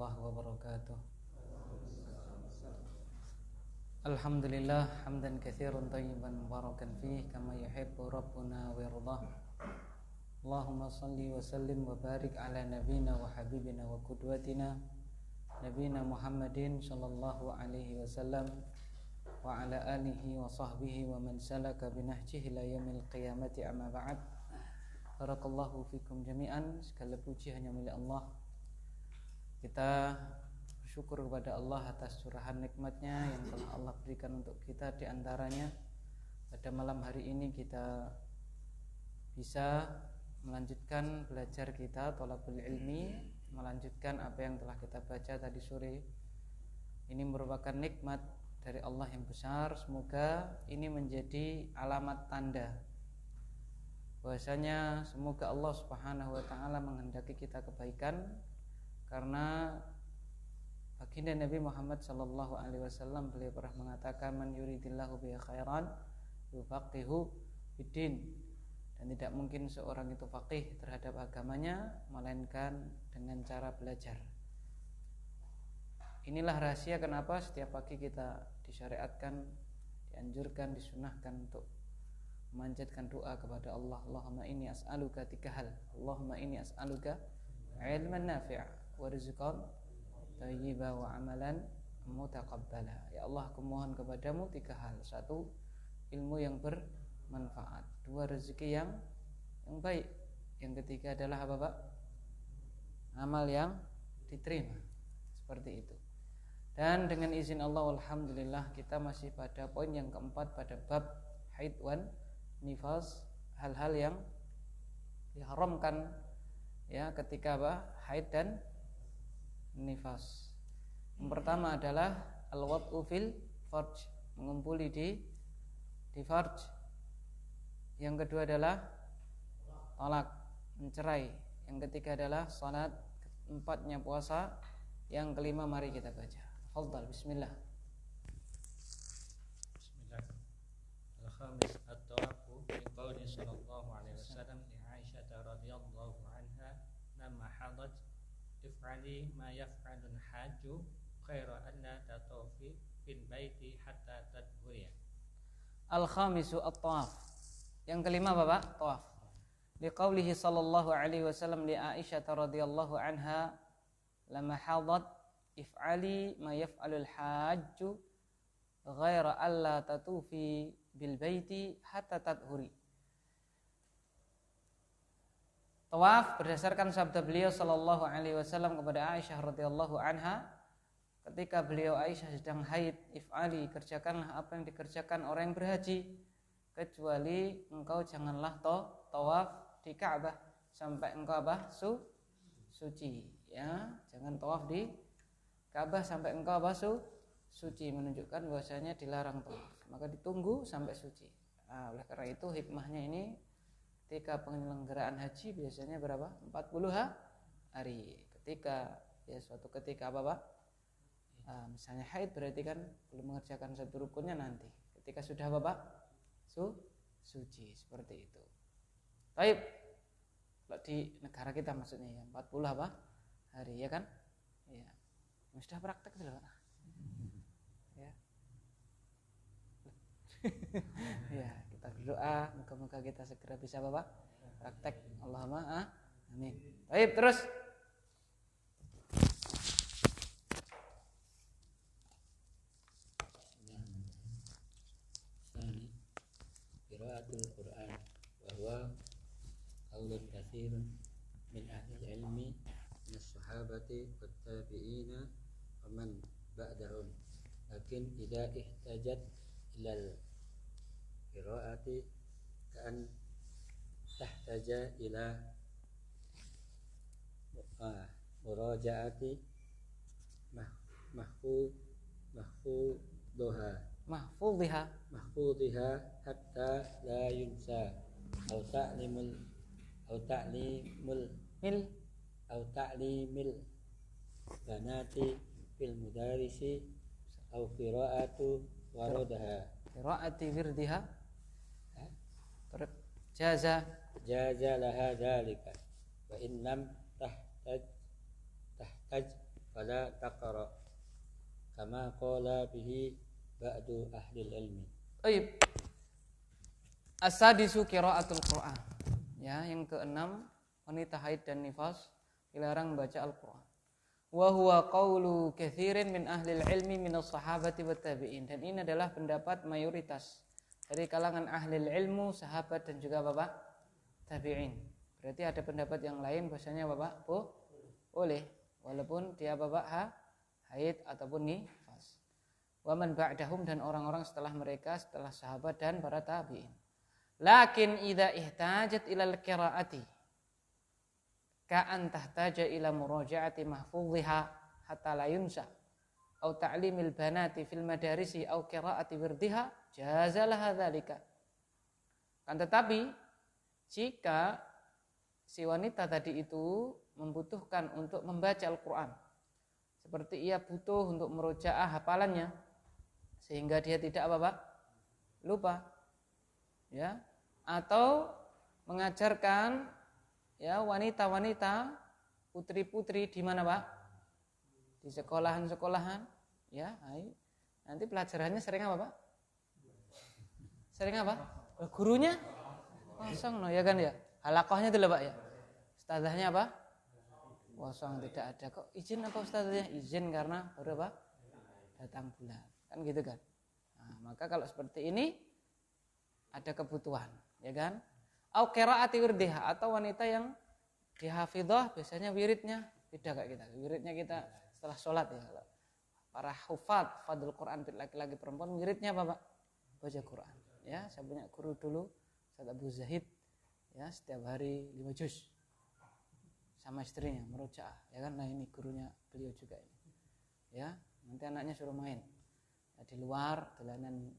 warahmatullahi wabarakatuh. Alhamdulillah hamdan katsiran thayyiban mubarakan fih kama yuhibbu rabbuna wa yardah. Allahumma salli wa sallim wa barik ala nabiyyina wa habibina wa qudwatina nabiyina Muhammadin sallallahu alaihi wasallam wa ala alihi wa sahbihi wa man salaka binahjihi ila yaumil qiyamati amma ba'd. Barakallahu fikum jami'an. Segala puji hanya milik Allah. Kita bersyukur kepada Allah atas curahan nikmatnya yang telah Allah berikan untuk kita. Di antaranya pada malam hari ini kita bisa melanjutkan belajar kita thalabul ilmi, melanjutkan apa yang telah kita baca tadi sore. Ini merupakan nikmat dari Allah yang besar. Semoga ini menjadi alamat tanda bahwasanya semoga Allah Subhanahu wa taala menghendaki kita kebaikan, karena baginda Nabi Muhammad sallallahu alaihi wasallam beliau pernah mengatakan, man yuridillahu bihi khairan yufaqihu fiddin. Dan tidak mungkin seorang itu faqih terhadap agamanya melainkan dengan cara belajar. Inilah rahasia kenapa setiap pagi kita disyariatkan, dianjurkan, disunahkan untuk memanjatkan doa kepada Allah. Allahumma inni as'aluka tiga hal. Allahumma inni as'aluka ilman nafi' wa rizqan thayyiban wa amalan mutaqabbala. Ya Allah, aku mohon kepadamu tiga hal. Satu, ilmu yang bermanfaat. Dua, rezeki yang baik. Yang ketiga adalah apa, Pak? Amal yang diterima. Seperti itu. Dan dengan izin Allah, alhamdulillah, kita masih pada poin yang keempat pada bab haid wan nifas, hal-hal yang diharamkan ya ketika apa? Haid dan nifas. Yang pertama adalah al-wad'u fil farj, mengumpuli di farj. Yang kedua adalah talak, mencerai. Yang ketiga adalah salat. Keempatnya puasa. Yang kelima mari kita baca. Fadhal, bismillah. Bismillah. Al-khamis at-tawaqqu min qawli sallallahu alaihi wasallam li Aisyah radhiyallahu anha lamma hadat if'ali ma yaf'alul hajju khaira anna tatufi fil baiti hatta tadhuriya. Al-khamisu at-tawaf. Yang kelima Bapak, tawaf. Li qaulihi sallallahu alaihi wasallam li Aisyah radhiyallahu anha lamma hadat if'ali ma yaf'alul hajju ghaira alla tatufi bil baiti hatta tadhuri. Tawaf berdasarkan sabda beliau sallallahu alaihi wasallam kepada Aisyah radhiyallahu anha ketika beliau Aisyah sedang haid, if'ali, kerjakanlah apa yang dikerjakan orang yang berhaji, kecuali engkau janganlah tawaf di Ka'bah sampai engkau suci ya. Jangan tawaf di Ka'bah sampai engkau suci, menunjukkan bahwasanya dilarang tawaf. Maka ditunggu sampai suci. Nah, oleh karena itu hikmahnya ini ketika penyelenggaraan haji biasanya berapa? 40 hari. Ketika ya suatu ketika apa Pak? Misalnya haid berarti kan belum mengerjakan satu rukunnya nanti. Ketika sudah apa Pak? Suci, seperti itu. Baik. Kalau di negara kita maksudnya ya 40 apa? Hari ya kan? Ya. Sudah praktek dulu Pak. Ya. Ya, kita berdoa moga-moga kita segera bisa Bapak praktek. Allahumma amin. Baik, terus. Qiraatul Quran wa huwa qaulun katsirun min ahli ilmi min as-sahabati wat tabi'ina wa man ba'dahum. Lakin idza ihtajat ilal qiraati kan tahtaja ila murajaati mahfudhiha hatta la yunsa au ta'limil banati fil mudarisi au qiraatu waradaha Qiraati wirdiha jaza laha dzalika wa in lam tahtaj fala taqra kama qala bihi ba'du ahli ilmi. Baik. As-sadisu qiraatul Qur'an. Ya, yang keenam, wanita haid dan nifas dilarang membaca Al-Qur'an. Wa huwa qaulu katsirin min ahli ilmi minas sahabati wat tabi'in. Dan ini adalah pendapat mayoritas dari kalangan ahli ilmu, sahabat dan juga Bapak tabi'in. Berarti ada pendapat yang lain bahasanya Bapak boleh walaupun dia Bapak haid ataupun nifas. Wa man ba'dahum, dan orang-orang setelah mereka, setelah sahabat dan para tabi'in. Lakin idza ihtajat ila al-qiraati ka'an tahtaja ila muraja'ati mahfudhiha hatta la yunsa au ta'limil banati fil madarisi au qiraati wirdiha jazalah dzalika. Kan tetapi jika si wanita tadi itu membutuhkan untuk membaca Al-Qur'an, seperti ia butuh untuk merojaah hafalannya sehingga dia tidak apa-apa lupa, ya, atau mengajarkan ya wanita-wanita, putri-putri di mana Pak? Di sekolahan-sekolahan, ya. Nanti pelajarannya sering apa Pak? Sering apa? Gurunya kosong, no, ya kan ya. Halaqahnya itu loh Pak ya. Ustazahnya apa? Kosong, tidak ada. Kok izin apa ustazahnya? Izin karena baru apa? Datang bulan. Kan gitu kan. Nah, maka kalau seperti ini ada kebutuhan, ya kan? Au qiraati wirdiha, atau wanita yang dihafidhah biasanya wiridnya beda kayak kita. Wiridnya kita setelah sholat ya. Para hufad fadl Quran laki-laki perempuan wiridnya apa Pak? Baca Quran. Ya, saya punya guru dulu, Ustaz Abu Zahid, ya, setiap hari 5 juz sama istrinya merojaah, ya kan? Nah ini gurunya beliau juga ini. Ya, nanti anaknya suruh main. Ya, di luar dolanan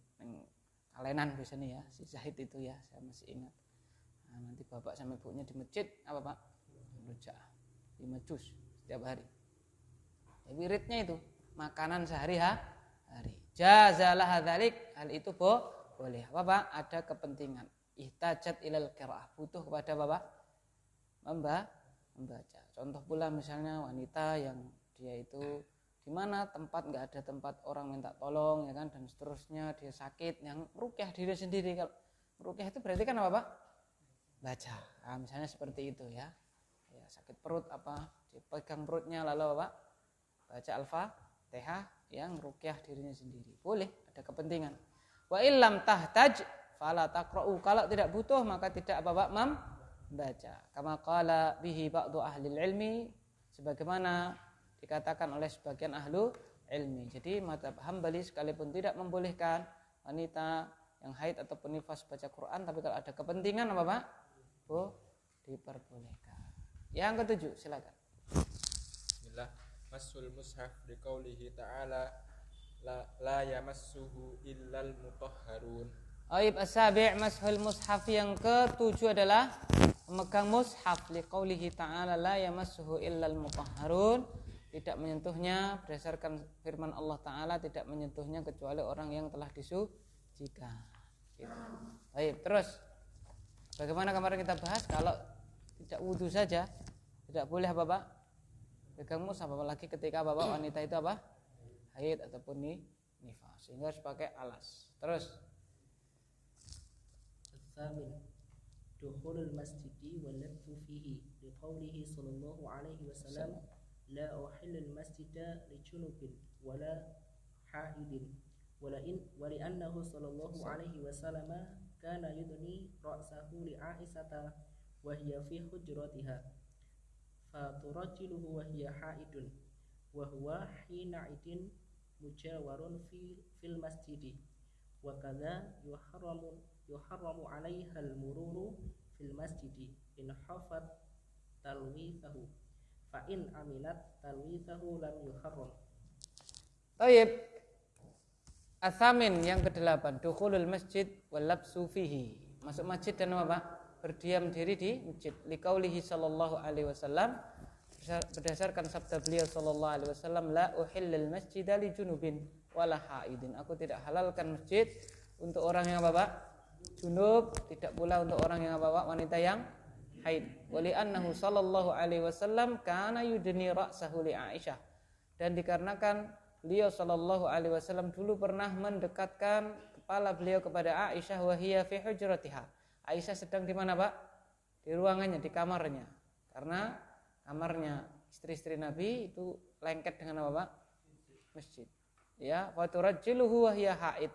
kalenan biasanya ya, si Zahid itu ya, saya masih ingat. Nah, nanti bapak sama ibunya di masjid apa Pak? Merojaah 5 juz setiap hari. Ya, wiridnya itu makanan sehari-hari. Jazalah dzalik, hal itu boleh. Apa Pak? Ada kepentingan. Ihtajat ilal qiraah, butuh kepada Bapak membaca. Contoh pula misalnya wanita yang dia itu di mana tempat nggak ada tempat orang minta tolong, ya kan, dan seterusnya, dia sakit, yang meruqyah diri sendiri. Kalau meruqyah itu berarti kan apa Pak? Baca. Nah, misalnya seperti itu ya. Ya, sakit perut apa? Dipegang perutnya lalu apa? Baca Al-Fatihah yang ruqyah dirinya sendiri. Boleh, ada kepentingan. Wa illam tahtaj fala taqra'u, kalau tidak butuh maka tidak apa-apa membaca. Kama qala bihi ba'du ahli ilmi, sebagaimana dikatakan oleh sebagian ahlu ilmi. Jadi mazhab Hambali sekalipun tidak membolehkan wanita yang haid ataupun nifas baca Quran, tapi kalau ada kepentingan apa Pak? Diperbolehkan. Yang ketujuh, silakan. Bismillah. Masul mushaf liqaulihi ta'ala la yamassuhu illal mutahharun. Aib as-sabi' mashul mushaf, yang ketujuh adalah memegang mushaf liqaulihi ta'ala la yamassuhu illal mutahharun, tidak menyentuhnya berdasarkan firman Allah Ta'ala, tidak menyentuhnya kecuali orang yang telah disucikan. Gitu. Baik, terus bagaimana kemarin kita bahas kalau tidak wudu saja tidak boleh apa Pak? Pegang mushaf, apalagi ketika Bapak wanita itu apa? Haid ataupun nifas, sehingga harus pakai alas. Terus الثامن دخول المسجد واللبث فيه لقوله صلى الله عليه وسلم لا أحل المسجد لجنب ولا حائض ولأنه صلى الله عليه وسلم كان يدني رأسه لعائشة وهي في حجرتها فترجله وهي حائض وهو حينئذ مجاور في المسجد وكذا يحرم عليها المرور في المسجد إن خافت تلويثه فإن أمنت تلويثه لم يحرم. Baik. Atsamin, yang kedelapan, dukhulul masjid wal labsu fihi, masuk masjid dan apa Pak? Berdiam diri di masjid. Liqaulihi sallallahu alaihi wasallam, berdasarkan sabda beliau sallallahu alaihi wasallam, la uhillal masjida li junubin wala haidin, aku tidak halalkan masjid untuk orang yang apa Pak? Junub, tidak pula untuk orang yang apa Pak? Wanita yang haid. Wali annahu sallallahu alaihi wasallam kana yudni ra'sahu li Aisyah, dan dikarenakan beliau sallallahu alaihi wasallam dulu pernah mendekatkan kepala beliau kepada Aisyah wa hiya fi hujratiha. Aisyah sedang di mana, Pak? Di ruangannya, di kamarnya. Karena kamarnya istri-istri Nabi itu lengket dengan apa, Pak? Masjid. Ya, wa turajjiluhu wa hiya haid.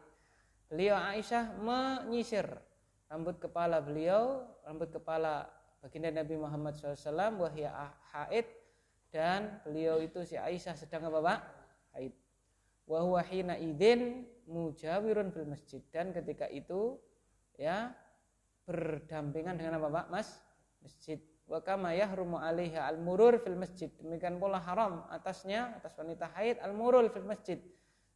Beliau Aisyah menyisir rambut kepala beliau, rambut kepala baginda Nabi Muhammad SAW, wa hiya haid, dan beliau itu si Aisyah sedang apa, Pak? Haid. Wa huwa hina idzin mujawirun fil masjid, dan ketika itu ya berdampingan dengan apa, Pak? Masjid. Wa kama yahrumu 'alaiha al-murur fil masjid. Demikian pula haram atasnya, atas wanita haid, al-murur fil masjid.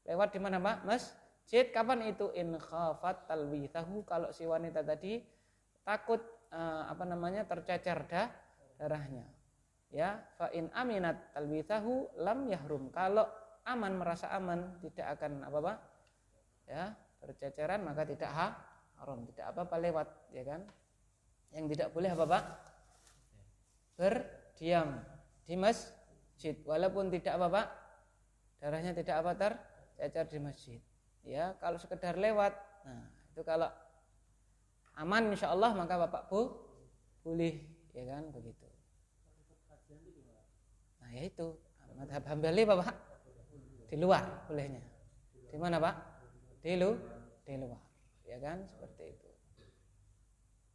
Lewat di mana, Pak? Masjid. Kapan itu? In khafat talwithahu, kalau si wanita tadi takut tercecer darahnya. Ya, fa in aminat talwithahu lam yahrum. Kalau aman, merasa aman, tidak akan apa, Pak? Ya, berceceran, maka tidak haram, tidak apa-apa lewat, ya kan? Yang tidak boleh apa, Pak? Berdiam di masjid, walaupun tidak apa, Pak? Darahnya tidak apa, tercecer di masjid. Ya, kalau sekedar lewat, nah itu kalau aman insyaallah maka Bapak boleh, ya kan, begitu. Nah, ya itu mazhab Hambali, Bapak, di luar bolehnya. Di mana, Pak? Di luar, ya kan, seperti itu.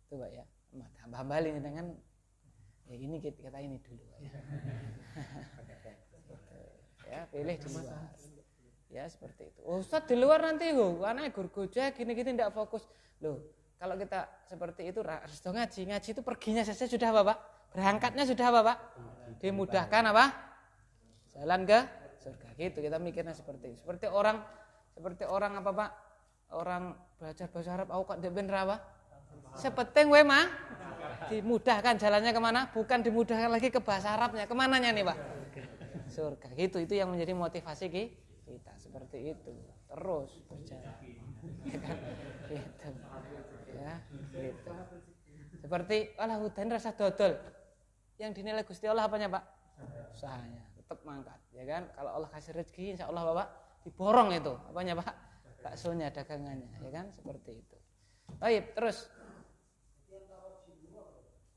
Itu, Pak, ya. Mazhab Hambali dengan ya ini kita ini dulu, ya. Ya, pilih di luar. Ya, seperti itu. Oh, Ustaz, di luar nanti anak gurgoja gini-gini tidak fokus. Loh, kalau kita seperti itu resto ngaji itu perginya saja sudah apa, Pak? Berangkatnya sudah apa, Pak? Dimudahkan apa? Jalan ke surga. Gitu kita mikirnya seperti itu. Seperti orang apa, Pak? Orang belajar bahasa Arab kok ndek ben rawa? Sepenting we mah dimudahkan jalannya kemana? Bukan dimudahkan lagi ke bahasa Arabnya. Kemananya nih, Pak? Surga. Gitu, itu yang menjadi motivasi kita, seperti itu. Terus berjalan. Ya kan? Gitu. Ya, gitu. Seperti alah hudan rasa dodol. Yang dinilai Gusti Allah apanya, Pak? Usahanya. Tetap mangkat, ya kan? Kalau Allah kasih rezeki, insyaallah Bapak diborong itu. Apanya, Pak? Baksonya, dagangannya, ya kan? Seperti itu. Baik, terus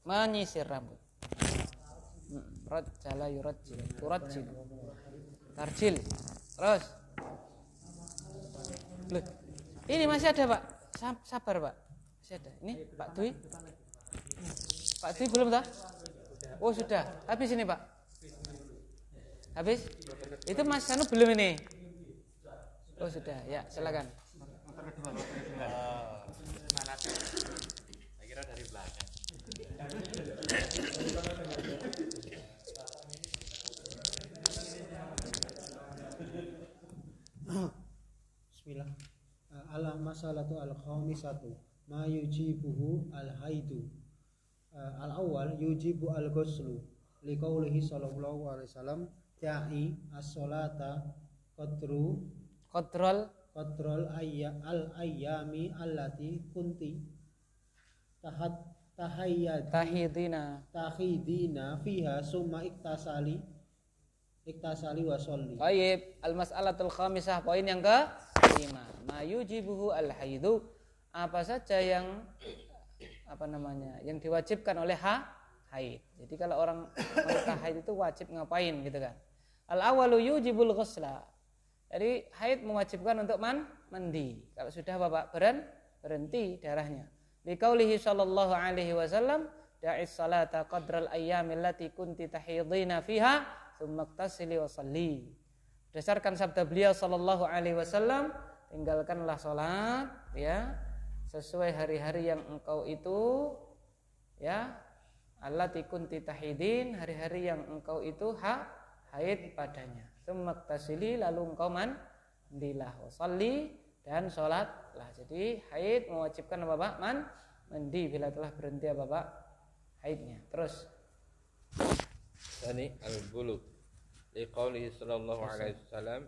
menyisir rambut. Rajala yurajjil, turajjil. Tarjil. Terus. Loh, ini masih ada, Pak. Sabar, Pak. Masih ada. Ini Pak Dwi. Pak Dwi belum dah? Oh, sudah. Habis ini, Pak. Habis? Itu Mas Sanu belum ini? Oh, sudah. Ya, silakan. Mana tuh? Saya kira dari belakang. Bismillah. Al-masalatu al-khamisatu ma yujibuhu al-haidu. Al-awwal yujibu al-ghuslu liqaulihi sallallahu alaihi wasallam ta'i as-salata qadral al-ayyami allati kunti tahidina fiha summa iktasali wa sholli. Baik, al-mas'alatul khamisah, poin yang ke-5. Ma yujibuhu al-haidu, apa saja yang yang diwajibkan oleh haid. Jadi kalau orang wanita haid itu wajib ngapain gitu kan. Al-awwalu yujibul ghusla. Jadi haid mewajibkan untuk mandi. Kalau sudah Bapak berhenti darahnya. Liqaulihi sallallahu alaihi wasallam, da'is salata qadral ayyamil lati kunti tahidina fiha tsumma iktasili wa shalli. Berdasarkan sabda beliau sallallahu alaihi wasallam, tinggalkanlah salat ya sesuai hari-hari yang engkau itu ya allati kunti tahidin, hari-hari yang engkau itu haid padanya. Tsumma iktasili, lalu engkau mandilah, wa shalli, dan salatlah. Jadi haid mewajibkan apa, Pak? Mandi bila telah berhenti apa, Pak? Haidnya. Terus Tsani al-bulugh liqaulihi sallallahu alaihi wasallam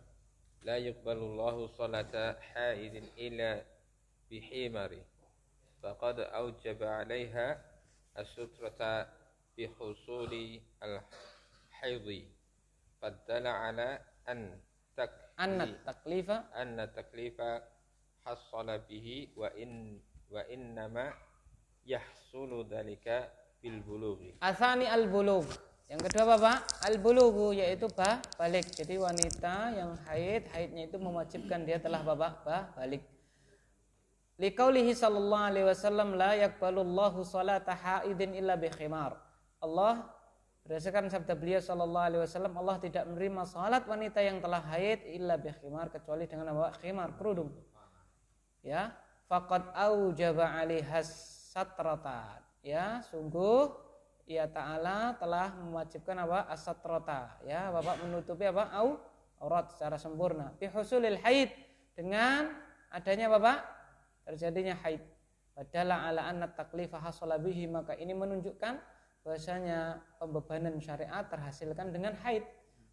la yuqbalullahu salata haidin illa bihimari faqad aujaba 'alaiha as-sutrata bihusuli al-haidhi faddala 'ala an Anna taklifa hassala bihi wa innama yahsulu dzalika bil bulughi. Asani al-bulugh. Yang kedua Bapak, al-bulughu yaitu balik. Jadi wanita yang haidnya itu mewajibkan dia telah Bapak balik. Liqaulihi sallallahu alaihi wasallam la yaqbalullahu salata haidin illa bi khimar. Allah berdasarkan sabda beliau sallallahu alaihi wasallam, Allah tidak menerima salat wanita yang telah haid illa bi khimar, kecuali dengan Bapak khimar, kerudung. Ya, faqad aujaba 'alaihas satratan. Ya, sungguh ya Ta'ala telah mewajibkan apa? As-satrata. Ya, Bapak menutupi apa? Aurat secara sempurna. Bi husulil haid, dengan adanya Bapak terjadinya haid. Padahal ala anna taklifa hasala bihi, maka ini menunjukkan bahwasanya pembebanan syariat terhasilkan dengan haid.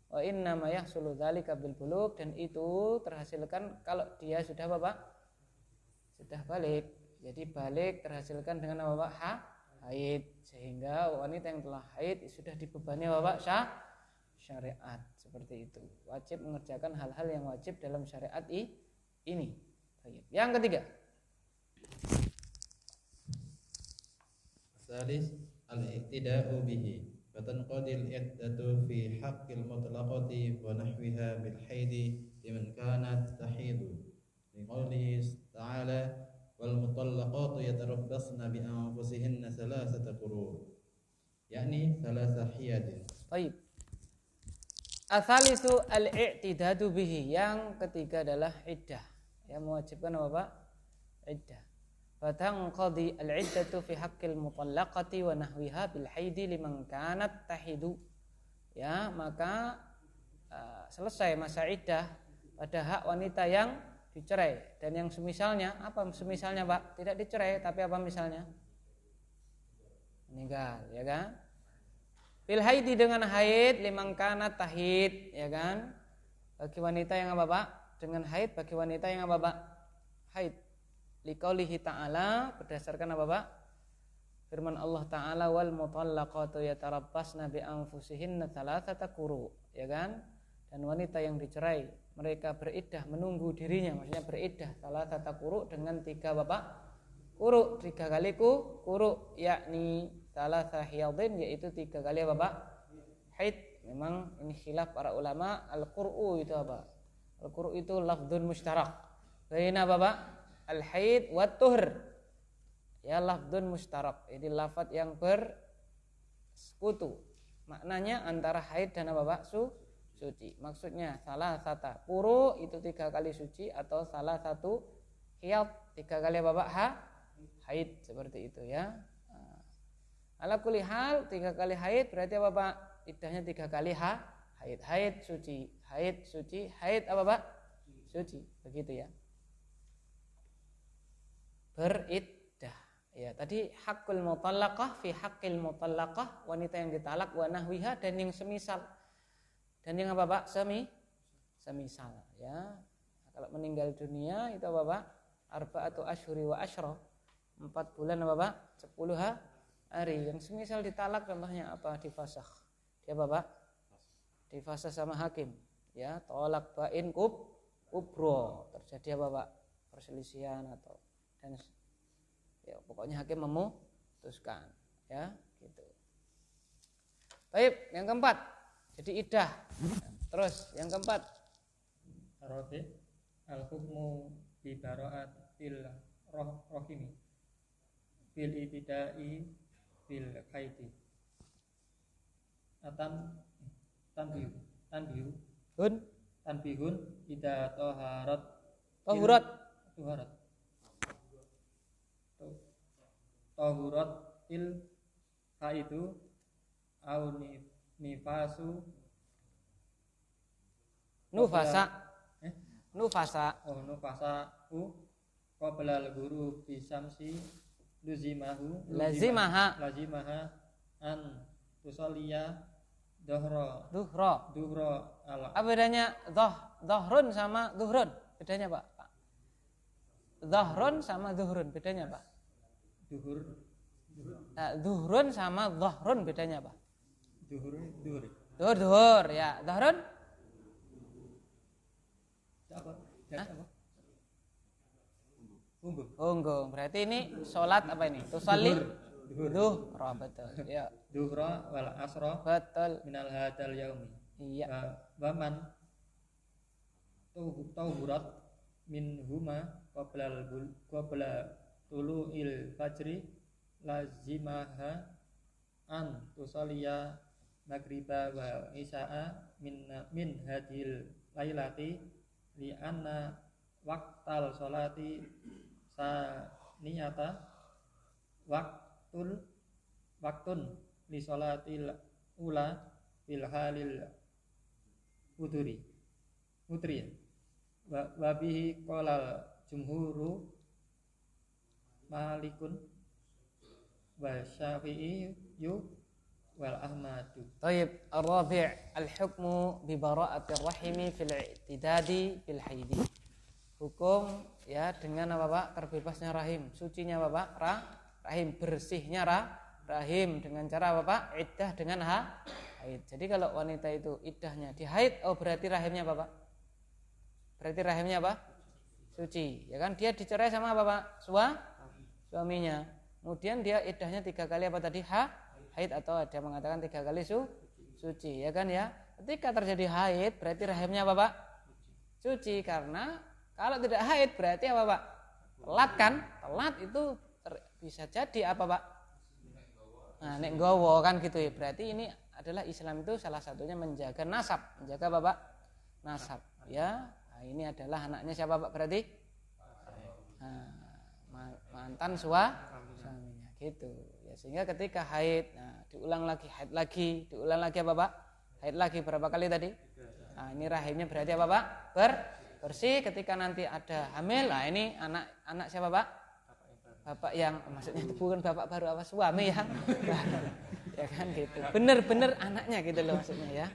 Wa inna ma yahsulu dzalika bil bulugh, dan itu terhasilkan kalau dia sudah Bapak sudah balik. Jadi balik terhasilkan dengan Bapak haid, sehingga wanita yang telah haid sudah dibebani Bapak syariat, seperti itu. Wajib mengerjakan hal-hal yang wajib dalam syariat ini. Yang ketiga, salis al-iqtida'u bihi, fatanqadil iddatu fi haqqil mutlaqati wa nahwiha bil haidi liman kanat tahidu. Liqaulihi ta'ala wal mutallaqatu yatarabbasna bi anfusihinna thalathata quru', yakni thalatha hiyadin. Baik. Asalisu al-i'tidadu bihi, yang ketiga adalah iddah. Yang mewajibkan apa Pak? Iddah. Fatanqadi al-iddatu fi haqqil mutallaqati wa nahwiha bil haidi liman kanat tahidu. Ya, maka selesai masa iddah pada hak wanita yang dicerai, dan yang semisalnya. Apa semisalnya Pak? Tidak dicerai, tapi apa misalnya? Meninggal, ya kan? Bil haidi, dengan haid, liman kanat tahid, ya kan? Bagi wanita yang apa Pak? Dengan haid, bagi wanita yang apa Pak? Haid. Liqaulihi ta'ala, berdasarkan apa Pak? Firman Allah Ta'ala, wal mutallaqatu yatarabbasna bi anfusihinna thalathata quru', ya kan? Dan wanita yang dicerai, mereka beriddah menunggu dirinya, maksudnya beriddah thalathata quru', dengan 3 Bapak quru', 3 kali quru', yakni thalatha hiyadin, yaitu 3 kali Bapak haid. Memang ini khilaf para ulama, al-qur'u itu apa? Al-qur'u itu lafdzun mustarak baina Bapak al-haid wa tuhur. Ya, lafdzun mustarak, ini lafadz yang bersekutu maknanya antara haid dan Bapak suci. Maksudnya salah satu quru itu 3 kali suci, atau salah satu hiyad 3 kali Bapak haid, seperti itu ya. Ala kulli hal 3 kali haid berarti apa Pak? Iddahnya 3 kali haid suci, haid apa Pak? Suci, begitu ya. Beriddah. Ya, tadi hakul mutallaqah fi haqqil mutallaqah, wanita yang ditalak, wa nahwiha, dan yang semisal. Dan yang apa Pak? Semisal ya. Kalau meninggal dunia itu apa Pak? Arba'atu asyhuri wa asyra, 4 bulan apa Pak? 10 hari. Yang semisal ditalak contohnya apa? Difasakh. Dia apa Pak? Difasakh sama hakim. Ya, tolak bain kubro. Terjadi apa Pak? Perselisihan atau dan ya, pokoknya hakim memutuskan ya, gitu. Baik, yang keempat. Jadi iddah. Terus yang keempat, Arabi al-hukmu bi bara'atil rahimi bil ibtida'i bil haidi. Tanbihun idza tahurat il haidu au nifasu nufasa qabla al-ghurub bi syamsi lazimaha an tusalliya duhra ala. Apa bedanya dhahrun sama dhuhrun? Bedanya Pak? Dhahrun sama dhuhrun bedanya Pak? Dhuhrun sama dhahrun bedanya Pak? Duhur Dhuhur ya. Dhahrun Unggung. Berarti ini sholat apa ini? Tusalli duhra, betul. Ya. Duhra wal asra Betul. minal hadal yaumi. Iya. Wa man tawhurat min huma qabla tulu'il fajri lazimaha an tusalliya maghriba wa isya'a min hadil lailati li anna waqtal sholati saniyata waktun li sholatil ula fil halil udri wa bihi qala jumhuru malikun wa syafi'i wal ahmadu. Tayyib, ar-rabi' al-hukmu bi bara'atir rahimi fil i'tidadi bil haidi. Hukum ya dengan apa Pak? Terbebasnya rahim, sucinya apa Pak? Rahim, bersihnya rahim dengan cara apa Pak? Iddah dengan haid. Jadi kalau wanita itu iddahnya di haid, oh berarti rahimnya apa Pak? Berarti rahimnya apa? Suci. Ya kan dia dicerai sama apa Pak? Suaminya. Kemudian dia iddahnya 3 kali apa tadi? Haid atau ada mengatakan 3 kali suci, ya kan ya? Ketika terjadi haid berarti rahimnya apa Pak? Suci, karena kalau tidak haid berarti apa Pak? Telat kan? Telat itu bisa jadi apa Pak? Nah, nek gowo kan gitu ya. Berarti ini adalah Islam itu salah satunya menjaga nasab, menjaga apa Pak? Nasab, ya. Nah, ini adalah anaknya siapa Pak berarti? Nah, mantan suaminya gitu. Ya, sehingga ketika haid, nah diulang lagi haid lagi, diulang lagi apa Pak? Haid lagi berapa kali tadi? Nah, ini rahimnya berarti apa Pak? Bersih. Ketika nanti ada hamil, nah ini anak siapa Pak? Bapak yang maksudnya bukan bapak baru apa suami yang baru. Ya kan gitu. Bener-bener anaknya gitu loh maksudnya ya.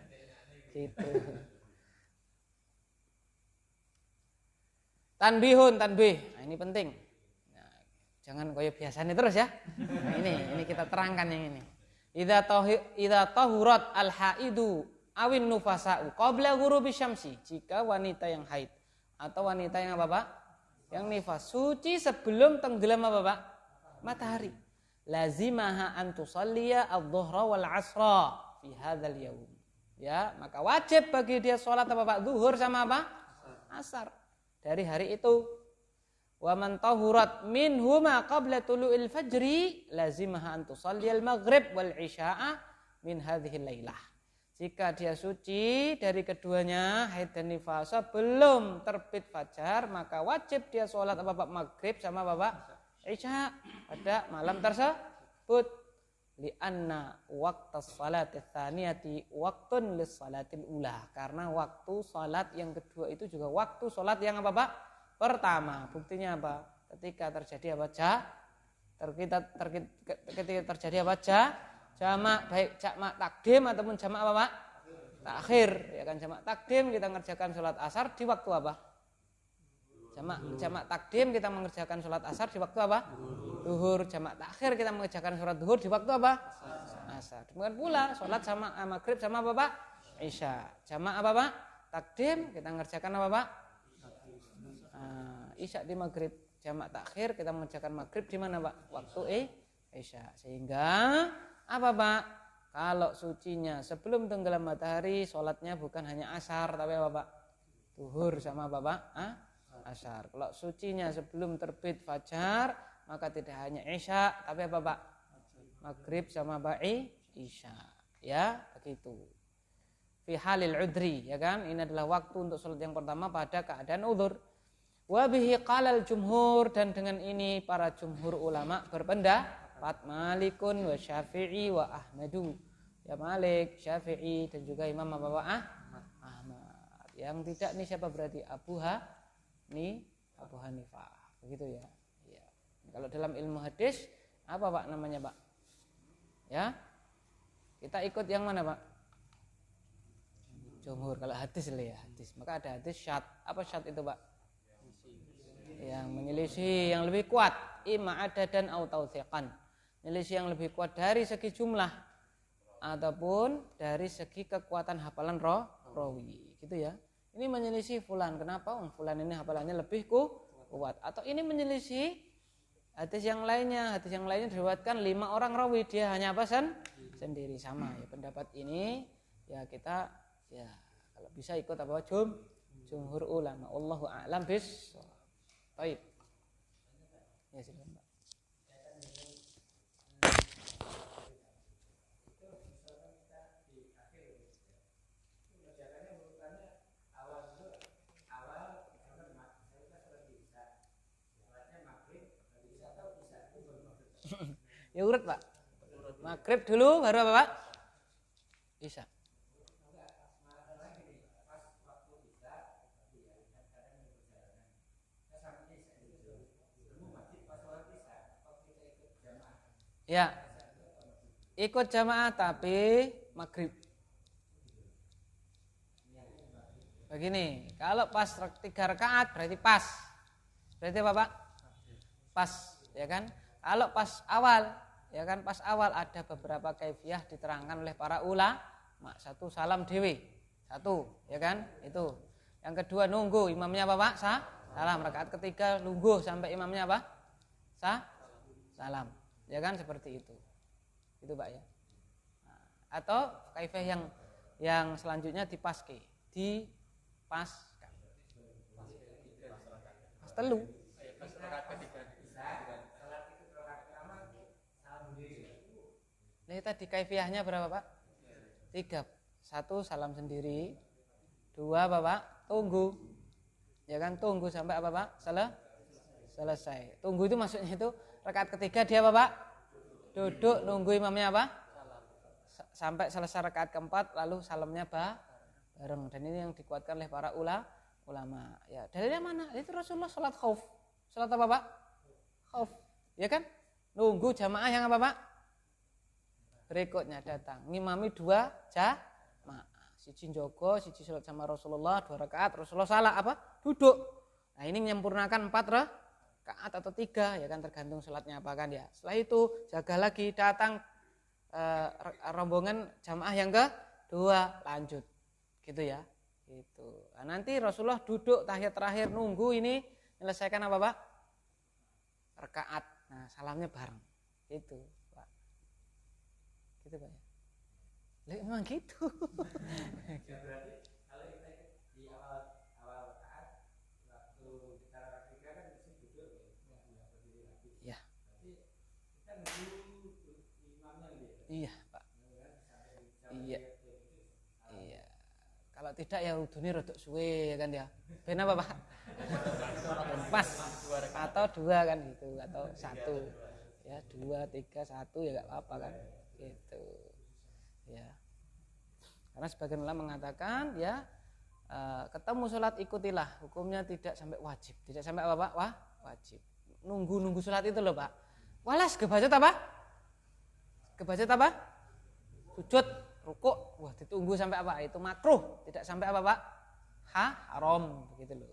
Gitu. Tanbih. Nah, ini penting. Nah, jangan koyo biasanya terus ya. Nah, ini kita terangkan yang ini. Idza tahurat al-haidu awin nufasa'u qabla ghurubi syamsi. Jika wanita yang haid atau wanita yang apa Pak? Yang nifas suci sebelum tenggelam apa Pak? Matahari. Lazimaha an tusalliya adh-dhuhra wal 'ashra fi hadzal yaum. Ya, maka wajib bagi dia salat apa Pak? Zuhur sama apa? Asar. Dari hari itu. Wa man tahurat minhuma qabla tulu'il fajri lazimaha an tusalliyal maghrib wal 'isya'a min hadhihi lailah. Jika dia suci dari keduanya haid dan nifas sebelum terbit fajar, maka wajib dia sholat apa Pak? Maghrib sama Bapak Isya pada malam tersebut. Lianna waqtas salati tsaniyati waqtun lis salatil ula. Karena waktu salat yang kedua itu juga waktu salat yang apa Pak? Pertama. Buktinya apa? Ketika terjadi apa? Ketika terjadi apa? Jamak, baik jamak takdim ataupun jamak apa Pak? Takhir, ya kan jamak takdim kita mengerjakan sholat asar di waktu apa? Jamak takdim kita mengerjakan sholat asar di waktu apa? Duhur. Jamak takhir kita mengerjakan sholat duhur di waktu apa? Asar. Demikian pula sholat sama maghrib sama apa Pak? Isya. Jamak apa Pak? Takdim kita mengerjakan apa Pak? Isya di maghrib. Jamak takhir kita mengerjakan maghrib di mana Pak? Waktu Isya. Sehingga apa Pak? Kalau sucinya sebelum tenggelam matahari, sholatnya bukan hanya asar, tapi apa Pak? Duhur sama apa Pak? Asar. Kalau sucinya sebelum terbit fajar, maka tidak hanya isya, tapi apa Pak? Maghrib sama Pak isya. Ya, begitu. Fi halil udri, ya kan? Ini adalah waktu untuk sholat yang pertama pada keadaan udzur. Wa bihi qalal jumhur, dan dengan ini para jumhur ulama berpendapat. Malikun wa Syafi'i wa Ahmadu. Ya Malik, Syafi'i dan juga Imam Ahmad. Yang tidak nih siapa berarti? Abu Hanifah. Begitu ya. Ya. Kalau dalam ilmu hadis apa Pak namanya Pak? Ya. Kita ikut yang mana Pak? Jumhur. Kalau hadis lah ya, hadis. Maka ada hadis syad. Apa syad itu Pak? Yang menyelisih yang lebih kuat, imma adadan au tawthiqan. Menyelisih yang lebih kuat dari segi jumlah ataupun dari segi kekuatan hafalan rawi, gitu ya. Ini menyelisih fulan. Kenapa? Fulan ini hafalannya lebih kuat. Atau ini menyelisih hadis yang lainnya. Hadis yang lainnya diriwayatkan 5 orang rawi, dia hanya apa sendiri. Sama ya pendapat ini ya kita ya kalau bisa ikut apa jumhur ulama. Allahu a'lam bis. Baik. Ya silakan, Pak. Ya urut Pak. Maghrib dulu baru apa Pak? Isya. Ya. Ikut jamaah tapi maghrib. Begini, kalau pas 3 rakaat berarti pas. Berarti apa Pak? Pas, ya kan? Kalau pas awal, ya kan pas awal ada beberapa kaifiyah diterangkan oleh para ulama. Satu salam dewi, satu, ya kan? Itu. Yang kedua nunggu imamnya apa Pak? Salam. Rakaat ketiga nunggu sampai imamnya apa? Salam. Ya kan seperti itu. Itu Pak ya. Nah, atau kaifiyah yang selanjutnya dipaske, pas telu. Ini tadi kaifiyahnya berapa Pak? 3. 1 salam sendiri. 2 apa Pak? Tunggu. Ya kan tunggu sampai apa Pak? Selesai. Tunggu itu maksudnya itu rakaat ketiga dia apa Pak? Duduk nunggu imamnya apa? Sampai selesai rakaat keempat lalu salamnya bareng. Dan ini yang dikuatkan oleh para ulama. Ya, dalilnya mana? Itu Rasulullah salat khauf. Salat apa Pak? Khauf. Ya kan? Nunggu jamaah yang apa Pak? Berikutnya datang ngimami 2 jamaah, siji njogo, siji salat sama Rasulullah 2 rakaat, Rasulullah salah apa? Duduk. Nah ini menyempurnakan 4 rakaat atau 3 ya kan tergantung salatnya apa kan ya. Setelah itu jaga lagi datang rombongan jamaah yang kedua lanjut gitu ya. Gitu. Nah, nanti Rasulullah duduk tahiyat terakhir nunggu ini menyelesaikan apa Pak? Rakaat. Nah salamnya bareng. Gitu. Gitu Pak ya. Lah memang gitu. Berarti kalau kita di awal rakaat waktu kita rakaat 3 kan mesti duduk ya. Berdiri lagi. Iya. Berarti kita nunggu imamnya gitu. Iya, Pak. Iya. Iya. Kalau tidak ya udune rodok suwe ya kan ya. Ben apa Pak? Pas atau 2 kan gitu atau 1. Ya 2, 3, 1 ya enggak apa-apa kan. Gitu ya, karena sebagian ulama mengatakan ya ketemu sholat ikutilah, hukumnya tidak sampai wajib, tidak sampai apa Pak? Wajib nunggu sholat itu loh Pak. Walas kebaca apa? Sujud, rukuk, wah ditunggu sampai apa? Itu makruh, tidak sampai apa Pak? Haram begitu loh.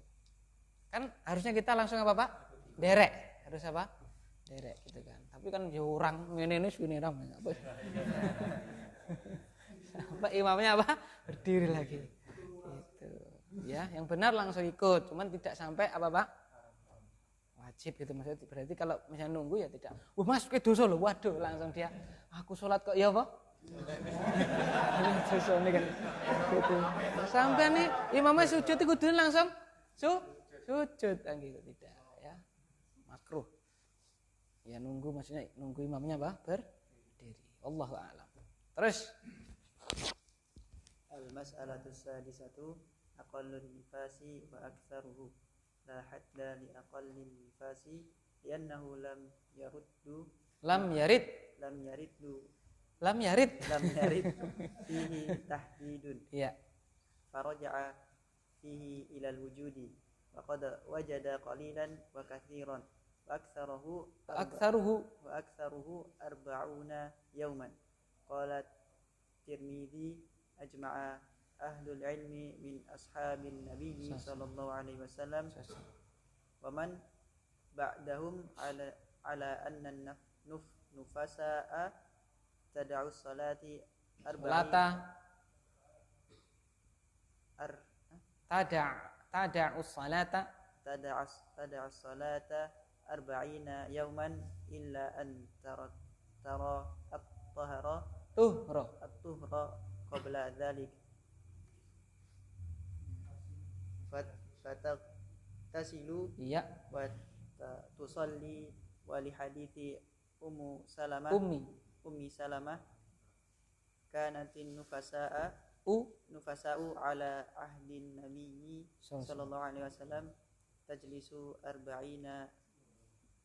Kan harusnya kita langsung apa Pak? Derek, harus apa? Derek gitu kan. Tapi kan ya orang ngene suwene ram apa. Sampai imamnya apa? Berdiri lagi. Gitu. Ya, yang benar langsung ikut, cuman tidak sampai apa Pak? Wajib gitu maksudnya. Berarti kalau misalnya nunggu ya tidak. Wah, Mas kowe dosa lho. Waduh, langsung dia aku salat kok ya apa? Dosa nih kan. Gitu. Sampai nih imamnya sujud itu kudu langsung sujud kan gitu tidak ya. Makruh. Ya nunggu maksudnya nunggu imamnya apa? Berdiri. Wallahu a'lam. Terus al-mas'alatu sadisatu aqallun nifasi wa aktsaruhu la hadda li aqallin nifasi li'annahu lam yarid fihi tahdidun ya faraja'a fihi ila al-wujudi wa qad wajada qalilan wa katsiran wa aktsaruhu arba'una yawman. Qalat Tirmidzi ajma'a ahlul ilmi min ashabin nabiyyi sallallahu alaihi wasallam wa man ba'dahum ala anna nufasa'a tad'u salati tada'us salata tada'us salata 40 yawman illa an tara at-tuhra qabla dhalik fataghtasilu iya wa tusalli wa li hadithi ummi salamah kanatin nufasa'u ala ahdin nabiyyi sallallahu alaihi wasallam tajlisu 40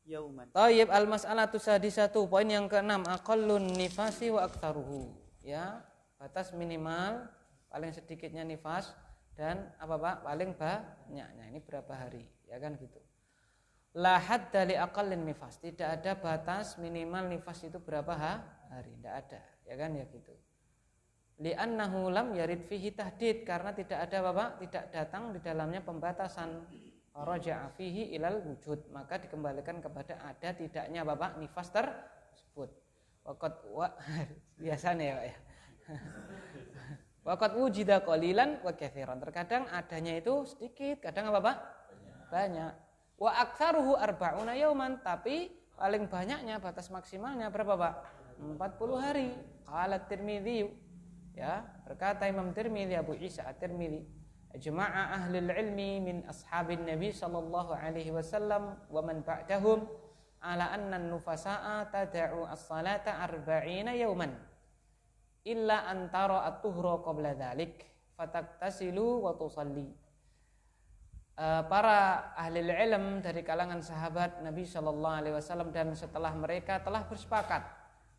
yauman. Tayyib, al-mas'alatu sadisatu, poin yang ke-6, aqallun nifasi wa aktsaruhu. Ya, batas minimal paling sedikitnya nifas dan apa Pak? Paling banyaknya. Ini berapa hari? Ya kan gitu. La hadda li aqallin nifas. Tidak ada batas minimal nifas itu berapa hari? Tidak ada. Ya kan ya gitu. Li'annahu lam yarid fihi tahdid, karena tidak ada Bapak, tidak datang di dalamnya pembatasan. Raja'a fihi ilal wujud, maka dikembalikan kepada ada tidaknya Bapak nifas tersebut. Biasanya ya Pak ya. Waqad wujida qalilan wa katsiran. Terkadang adanya itu sedikit, kadang apa Pak? Banyak. Wa aktsaruhu 40 yauman, tapi paling banyaknya batas maksimalnya berapa Pak? 40 hari. Qala Tirmidzi, ya, berkata Imam Tirmidzi, Abu Isa At-Tirmidzi, Jama'a ahlul ilmi min ashabin Nabi sallallahu alaihi wasallam wa man ba'dahum ala anna nufasa'a tada'u as-salata 40 yawman illa antara at-tuhra qabla dhalik fataktasilu wa tusalli. Para ahli ilm dari kalangan sahabat Nabi sallallahu alaihi wasallam dan setelah mereka telah bersepakat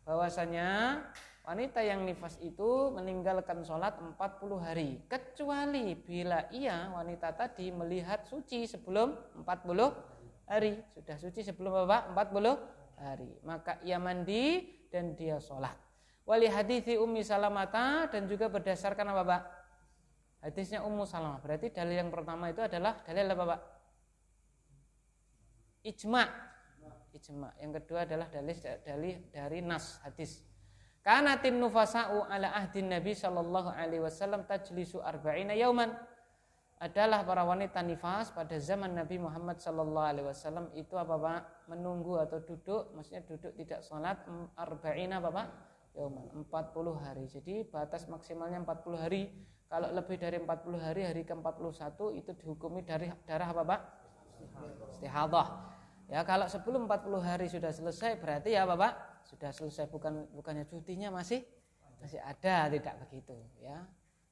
bahwasanya wanita yang nifas itu meninggalkan sholat 40 hari kecuali bila ia wanita tadi melihat suci sebelum 40 hari. Sudah suci sebelum apa? 40 hari. Maka ia mandi dan dia sholat. Wali hadithi Ummi Salamata, dan juga berdasarkan apa Pak? Hadisnya Ummu Salamah. Berarti dalil yang pertama itu adalah dalil apa Pak? Ijma'. Yang kedua adalah dalil dari nas hadis. Kanatin nufasa'u ala ahdin Nabi sallallahu alaihi wasallam tajlisu 40 yauman. Adalah para wanita nifas pada zaman Nabi Muhammad sallallahu alaihi wasallam itu apa Pak? Menunggu atau duduk, maksudnya duduk tidak salat 40 apa Pak? Yauman, 40 hari. Jadi batas maksimalnya 40 hari. Kalau lebih dari 40 hari, hari ke-41 itu dihukumi dari darah apa Pak? Istihadhah. Ya, kalau sebelum 40 hari sudah selesai berarti ya Bapak sudah selesai, bukannya cutinya masih ada, tidak begitu ya.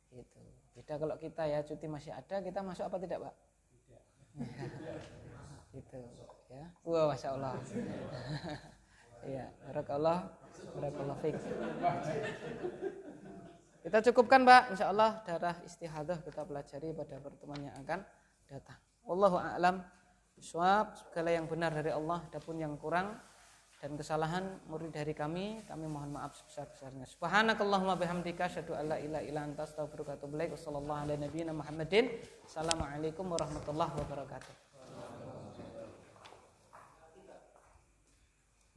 Gitu. Beda kalau kita ya cuti masih ada, kita masuk apa tidak, Pak? Tidak. Gitu ya. Wah, masyaallah. Iya, barakallah fiik. Kita cukupkan, Pak, insyaallah darah istihadhah kita pelajari pada pertemuan yang akan datang. Wallahu a'lam bishawab. Segala yang benar dari Allah, adapun yang kurang dan kesalahan murid dari kami mohon maaf sebesar-besarnya. Subhanakallahumma bihamdika asyhadu an la ilaha illa anta astaghfiruka wa atubu ilaik. Wassallallahu ala nabiyyina Muhammadin. Assalamualaikum warahmatullahi wabarakatuh.